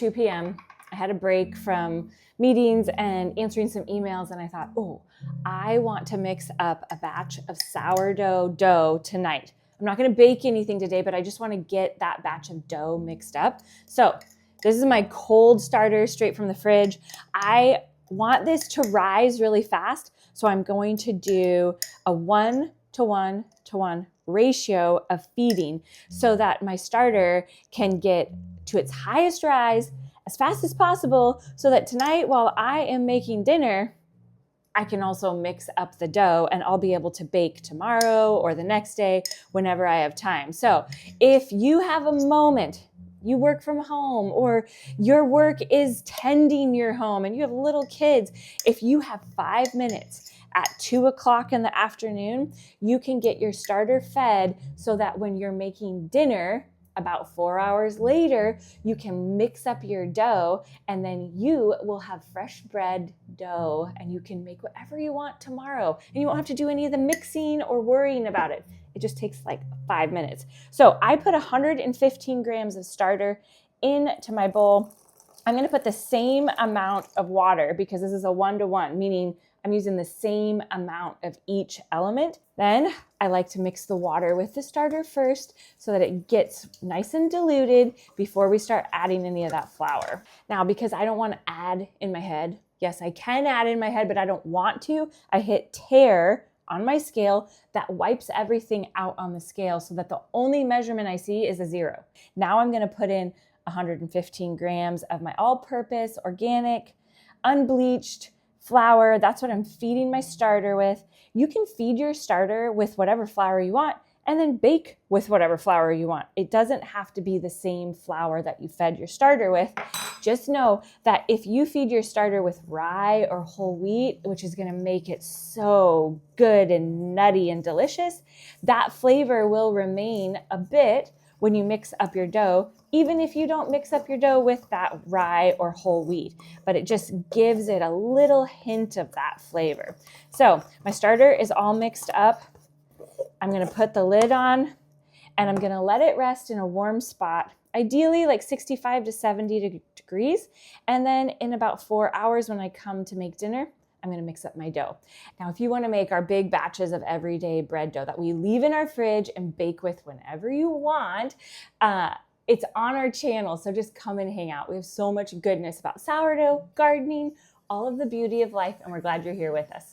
2 p.m. I had a break from meetings and answering some emails, and I thought, oh, I want to mix up a batch of sourdough dough tonight. I'm not going to bake anything today, but I just want to get that batch of dough mixed up. So this is my cold starter straight from the fridge. I want this to rise really fast, so I'm going to do a 1:1:1 ratio of feeding so that my starter can get to its highest rise as fast as possible, so that tonight while I am making dinner, I can also mix up the dough and I'll be able to bake tomorrow or the next day whenever I have time. So if you have a moment, you work from home or your work is tending your home and you have little kids, if you have 5 minutes at 2 o'clock in the afternoon, you can get your starter fed so that when you're making dinner, about 4 hours later, you can mix up your dough and then you will have fresh bread dough and you can make whatever you want tomorrow. And you won't have to do any of the mixing or worrying about it. It just takes like 5 minutes. So I put 115 grams of starter into my bowl. I'm going to put the same amount of water because this is a 1:1, meaning I'm using the same amount of each element. Then I like to mix the water with the starter first so that it gets nice and diluted before we start adding any of that flour. Now, because I don't want to add in my head, yes, I can add in my head, but I don't want to, I hit tare on my scale. That wipes everything out on the scale so that the only measurement I see is a 0. Now I'm going to put in 115 grams of my all-purpose, organic, unbleached flour. That's what I'm feeding my starter with. You can feed your starter with whatever flour you want and then bake with whatever flour you want. It doesn't have to be the same flour that you fed your starter with. Just know that if you feed your starter with rye or whole wheat, which is going to make it so good and nutty and delicious, that flavor will remain a bit when you mix up your dough, even if you don't mix up your dough with that rye or whole wheat, but it just gives it a little hint of that flavor. So my starter is all mixed up. I'm going to put the lid on and I'm going to let it rest in a warm spot, ideally like 65 to 70 degrees. And then in about 4 hours when I come to make dinner, I'm going to mix up my dough. Now, if you want to make our big batches of everyday bread dough that we leave in our fridge and bake with whenever you want, it's on our channel. So just come and hang out. We have so much goodness about sourdough, gardening, all of the beauty of life, and we're glad you're here with us.